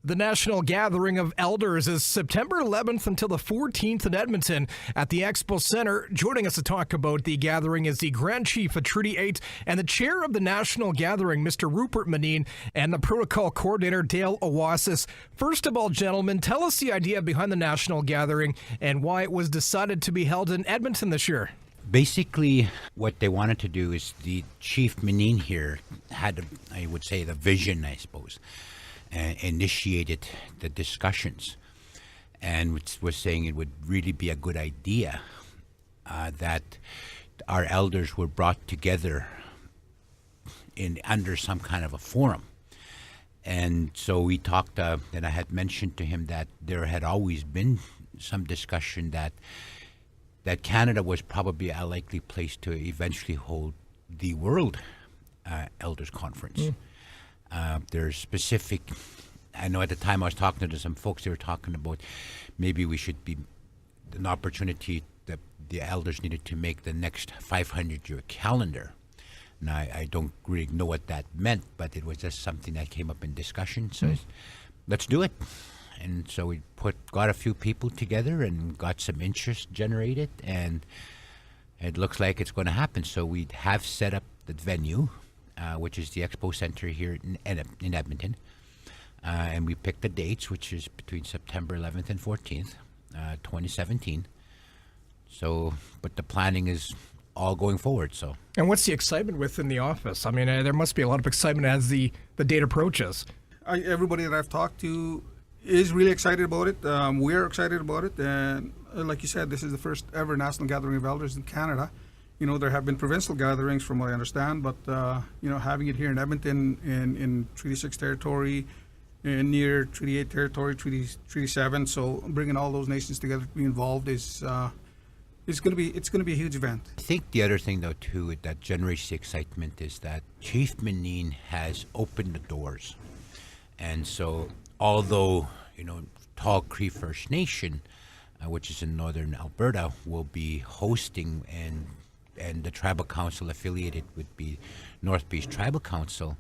The National Gathering of Elders is September 11th until the 14th in Edmonton at the Expo Center. Joining us to talk about the gathering is the Grand Chief of Treaty 8 and the Chair of the National Gathering, Mr. Rubert Meneen, and the Protocol Coordinator, Dale Awasis. First of all, gentlemen, tell us the idea behind the National Gathering and why it was decided to be held in Edmonton this year. Basically, what they wanted to do is the Chief Meneen here had, I would say, the vision, I suppose, and initiated the discussions, and was saying it would really be a good idea that our elders were brought together under some kind of a forum. And so we talked, and I had mentioned to him that there had always been some discussion that Canada was probably a likely place to eventually hold the World Elders Conference. There's specific, I know at the time I was talking to some folks, they were talking about maybe we should be an opportunity that the elders needed to make the next 500-year calendar. Now, I don't really know what that meant, but it was just something that came up in discussion. So let's do it. And so we got a few people together and got some interest generated, and it looks like it's going to happen. So we have set up the venue, which is the Expo Center here in Edmonton. And we picked the dates, which is between September 11th and 14th, 2017. So, but the planning is all going forward. So. And what's the excitement within the office? I mean, there must be a lot of excitement as the date approaches. Everybody that I've talked to is really excited about it. We're excited about it. And like you said, this is the first ever National Gathering of Elders in Canada. You know, there have been provincial gatherings from what I understand, but, you know, having it here in Edmonton in Treaty 6 territory, near Treaty 8 territory, Treaty 7, so bringing all those nations together to be involved is it's going to be a huge event. I think the other thing, though, too, that generates the excitement is that Chief Meneen has opened the doors. And so, although, you know, Tall Cree First Nation, which is in northern Alberta, will be hosting, and the tribal council affiliated would be North Beach Tribal Council,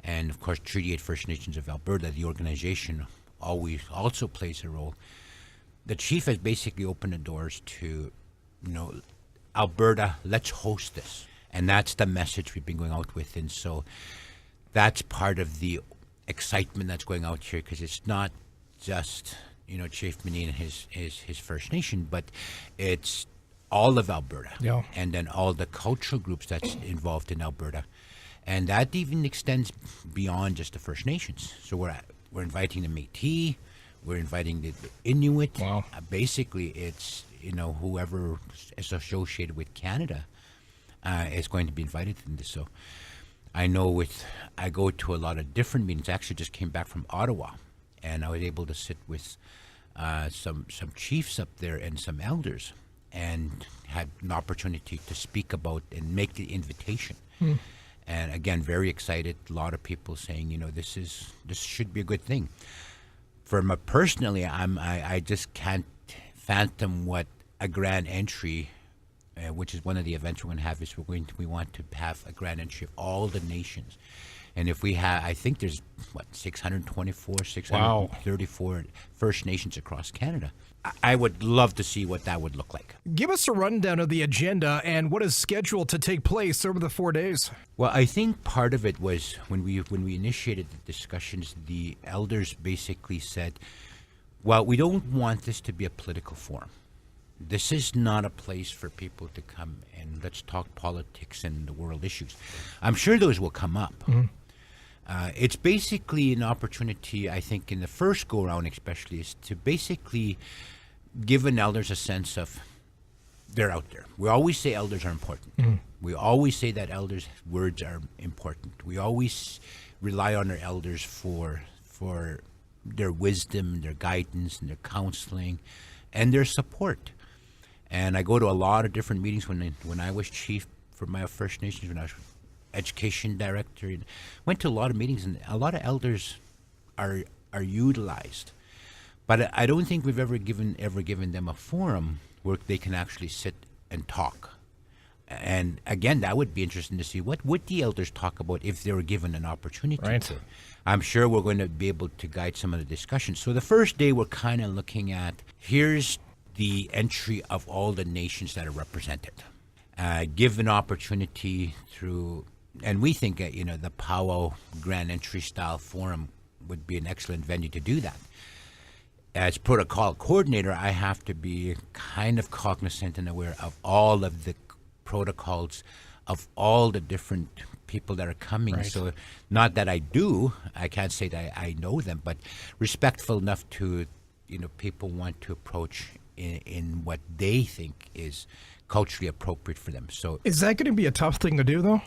and of course Treaty 8 First Nations of Alberta, the organization, always also plays a role. The chief has basically opened the doors to, you know, Alberta, let's host this. And that's the message we've been going out with. And so that's part of the excitement that's going out here, because it's not just, you know, Chief Meneen and his First Nation, but it's all of Alberta, and then all the cultural groups that's involved in Alberta. And that even extends beyond just the First Nations. So we're inviting the Métis, we're inviting the Inuit. Wow. Basically, it's, you know, whoever is associated with Canada is going to be invited in this. So I know I go to a lot of different meetings. I actually just came back from Ottawa, and I was able to sit with some chiefs up there and some elders, and had an opportunity to speak about and make the invitation. And again, very excited. A lot of people saying, you know, this should be a good thing. For me personally, I just can't fathom what a grand entry, which is one of the events we're going to have, is we want to have a grand entry of all the nations. And if we have, I think there's 624, 634 First Nations across Canada. I would love to see what that would look like. Give us a rundown of the agenda and what is scheduled to take place over the 4 days. Well, I think part of it was when we initiated the discussions, the elders basically said, well, we don't want this to be a political forum. This is not a place for people to come and let's talk politics and the world issues. I'm sure those will come up. It's basically an opportunity, I think, in the first go-around especially, is to basically give an elders a sense of they're out there. We always say elders are important. We always say that elders' words are important. We always rely on our elders for their wisdom, their guidance, and their counseling, and their support. And I go to a lot of different meetings. When I was chief for my First Nations, when I was education director, and went to a lot of meetings, and a lot of elders are utilized. But I don't think we've ever given them a forum where they can actually sit and talk And again, that would be interesting to see what would the elders talk about if they were given an opportunity Right. to. I'm sure we're going to be able to guide some of the discussion. So the first day, we're kind of looking at, here's the entry of all the nations that are represented. Give an opportunity through, and we think the powwow grand entry style forum would be an excellent venue to do that. As protocol coordinator, I have to be kind of cognizant and aware of all of the protocols of all the different people that are coming. Right. So not that I can't say that I know them, but respectful enough to, people want to approach in what they think is culturally appropriate for them. So Is that going to be a tough thing to do, though?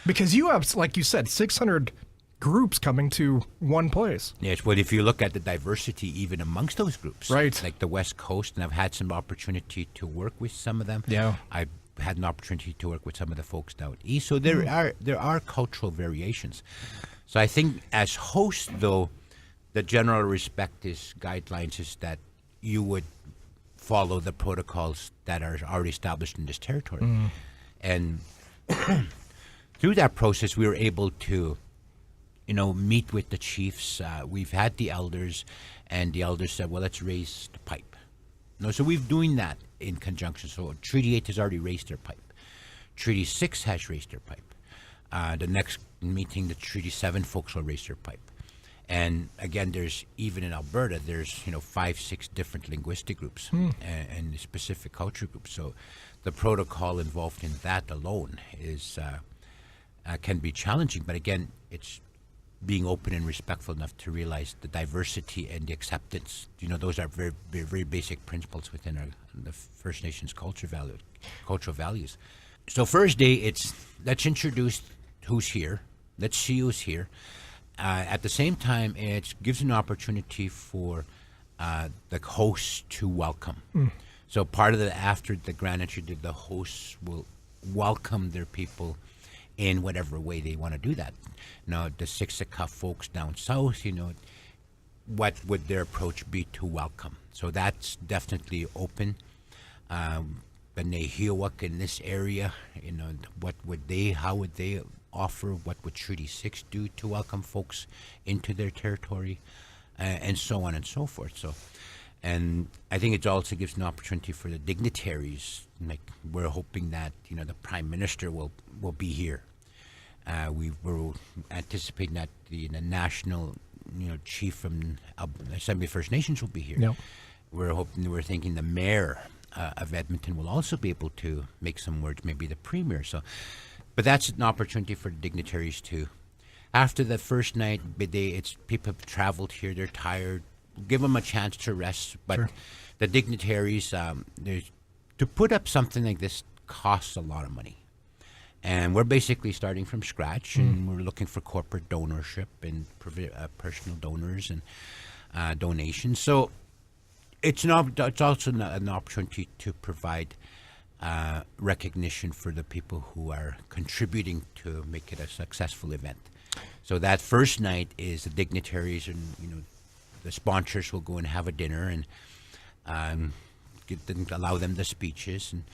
Because you have, like you said, 600 groups coming to one place. yes, but if you look at the diversity even amongst those groups, Right. like the West Coast, and I've had some opportunity to work with some of them. Yeah. I've had an opportunity to work with some of the folks down east. So there are cultural variations. So I think as hosts, though, the general respect is guidelines is that you would follow the protocols that are already established in this territory. And through that process, we were able to, meet with the chiefs. We've had the elders, and the elders said, well, let's raise the pipe. So we're doing that in conjunction. So Treaty 8 has already raised their pipe. Treaty 6 has raised their pipe. The next meeting, the Treaty 7 folks will raise their pipe. And again, there's, even in Alberta, there's 5-6 different linguistic groups and specific culture groups. So the protocol involved in that alone is can be challenging. But again, it's being open and respectful enough to realize the diversity and the acceptance. Those are very, very, very basic principles within the First Nations cultural values. So first day, let's introduce who's here. Let's see who's here. At the same time, it gives an opportunity for the hosts to welcome. So part of after the grand entry, the hosts will welcome their people in whatever way they want to do that. Now, the Siksika folks down south, what would their approach be to welcome? So that's definitely open. The Nehiawak in this area, how would they offer? What would Treaty 6 do to welcome folks into their territory? And so on and so forth. So, and I think it also gives an opportunity for the dignitaries. Like, we're hoping that the Prime Minister will be here. We were anticipating that the national chief from Assembly of First Nations will be here. Yep. We're thinking the mayor of Edmonton will also be able to make some words, maybe the premier. So, but that's an opportunity for the dignitaries to. After the first night, people have traveled here, they're tired. Give them a chance to rest. But Sure. the dignitaries, to put up something like this costs a lot of money. And we're basically starting from scratch, and we're looking for corporate donorship and personal donors and donations. So it's also an opportunity to provide recognition for the people who are contributing to make it a successful event. So that first night is the dignitaries, and the sponsors will go and have a dinner and allow them the speeches. And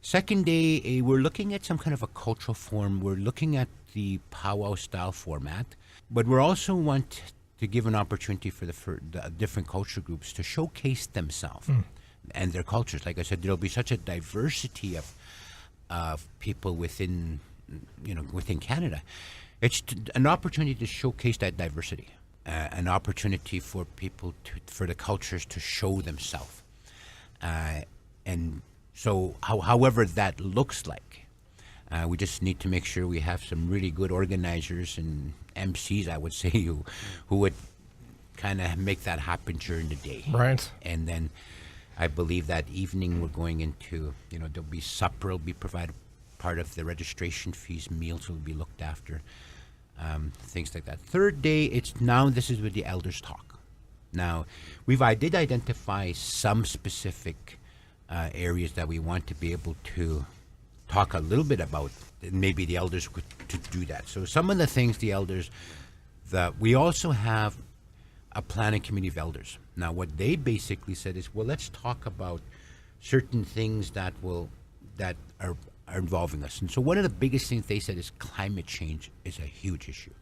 second day, we're looking at some kind of a cultural form. We're looking at the powwow style format, but we also want to give an opportunity for the different culture groups to showcase themselves and their cultures. Like I said, there'll be such a diversity of people within Canada. It's an opportunity to showcase that diversity, an opportunity for people for the cultures to show themselves, and so however that looks like, we just need to make sure we have some really good organizers and MCs, I would say, who would kind of make that happen during the day. Right. And then I believe that evening we're going into, there'll be supper will be provided, part of the registration fees, meals will be looked after, things like that. Third day, this is where the elders talk. Now, I did identify some specific areas that we want to be able to talk a little bit about, and maybe the elders could to do that. So some of the things the elders, we also have a planning committee of elders. Now, what they basically said is, well, let's talk about certain things that are are involving us. And so one of the biggest things they said is climate change is a huge issue.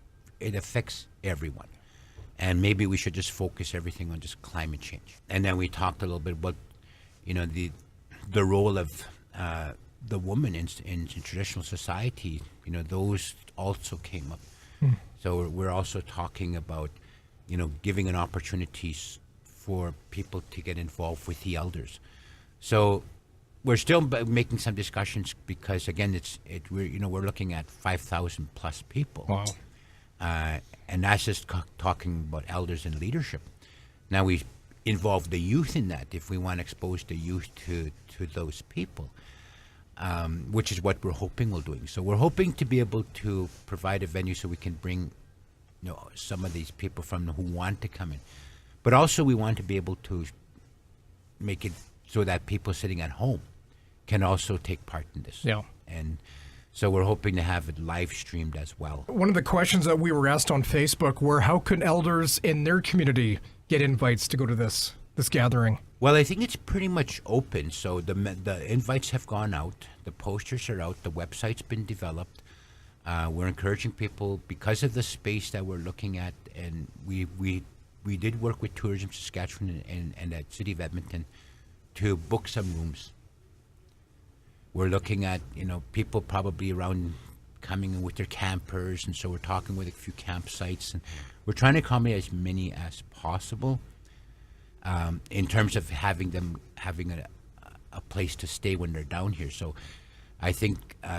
It affects everyone. And maybe we should just focus everything on just climate change. And then we talked a little bit about, the role of the woman in traditional society. Those also came up. So we're also talking about, giving an opportunities for people to get involved with the elders. So we're still making some discussions because again, we're looking at 5,000 plus people. Wow. And that's just talking about elders and leadership. Now we involve the youth in that if we want to expose the youth to those people, which is what we're hoping we're doing. So we're hoping to be able to provide a venue so we can bring some of these people who want to come in. But also we want to be able to make it so that people sitting at home can also take part in this. Yeah. And so we're hoping to have it live streamed as well. One of the questions that we were asked on Facebook were, how can elders in their community get invites to go to this gathering? Well, I think it's pretty much open. So the invites have gone out, the posters are out, the website's been developed. We're encouraging people because of the space that we're looking at, and we did work with Tourism Saskatchewan and the City of Edmonton to book some rooms. We're looking at, people probably around coming in with their campers, and so we're talking with a few campsites, and we're trying to accommodate as many as possible in terms of having a place to stay when they're down here. So I think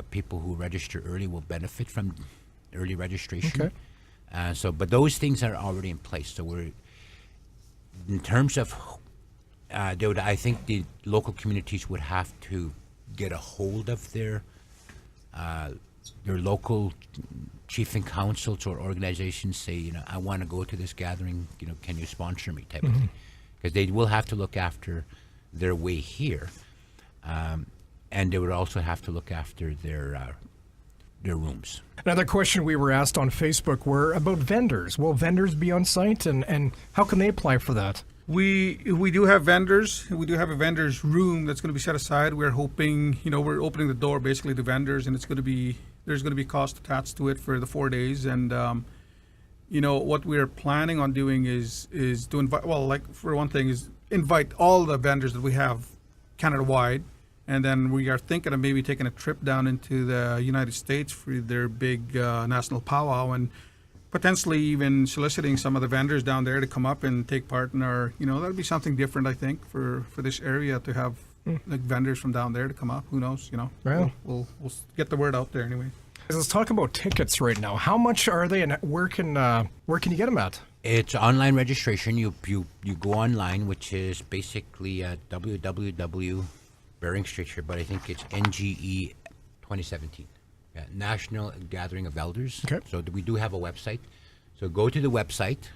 people who register early will benefit from early registration. Okay. But those things are already in place. So in terms of, I think the local communities would have to get a hold of their local chief and councils or organizations, say, I want to go to this gathering, can you sponsor me type of thing. Because they will have to look after their way here. And they would also have to look after their rooms. Another question we were asked on Facebook were about vendors. Will vendors be on site, and how can they apply for that? We do have vendors. We do have a vendors room that's going to be set aside. We're hoping, we're opening the door basically to vendors, and there's going to be cost attached to it for the 4 days. And what we're planning on doing is to invite. Well, like for one thing, is invite all the vendors that we have Canada-wide, and then we are thinking of maybe taking a trip down into the United States for their big national powwow, and potentially even soliciting some of the vendors down there to come up and take part in our, that'd be something different, I think, for this area to have like vendors from down there to come up. Who knows, Well, we'll get the word out there anyway. Let's talk about tickets right now. How much are they, and where can you get them at? It's online registration. You go online, which is basically Bering Street here, but I think it's NGE 2017. Yeah, National Gathering of Elders. Okay. So we do have a website. So go to the website,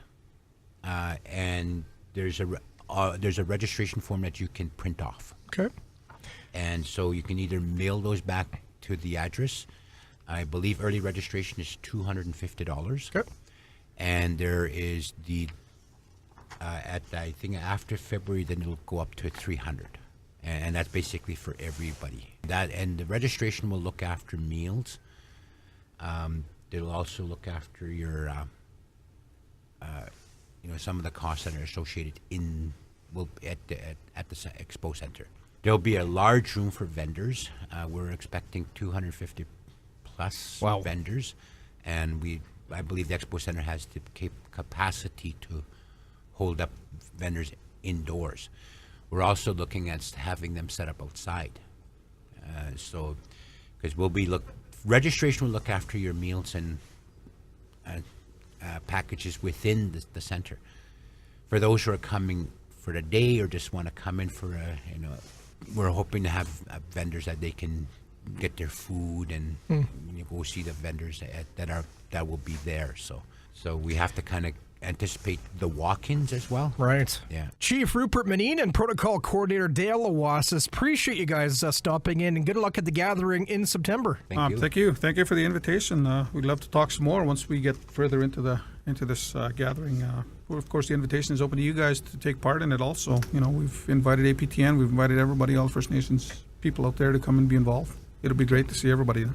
and there's a registration form that you can print off. Okay. And so you can either mail those back to the address. I believe early registration is $250. Okay. And there is I think after February, then it'll go up to $300. And that's basically for everybody. And the registration will look after meals. It'll also look after your, some of the costs that are associated at the Expo Center. There'll be a large room for vendors. We're expecting 250 plus vendors, and I believe the Expo Center has the capacity to hold up vendors indoors. We're also looking at having them set up outside. Because registration will look after your meals and packages within the center. For those who are coming for the day or just want to come in for we're hoping to have vendors that they can get their food and go see the vendors that will be there. So we have to kind of anticipate the walk-ins as well. Right. Yeah. Chief Rubert Meneen and Protocol Coordinator Dale Awasis, appreciate you guys stopping in, and good luck at the gathering in September. Thank you. Thank you for the invitation. We'd love to talk some more once we get further into this gathering. Of course, the invitation is open to you guys to take part in it also. We've invited APTN, we've invited everybody, all First Nations people out there to come and be involved. it'll be great to see everybody.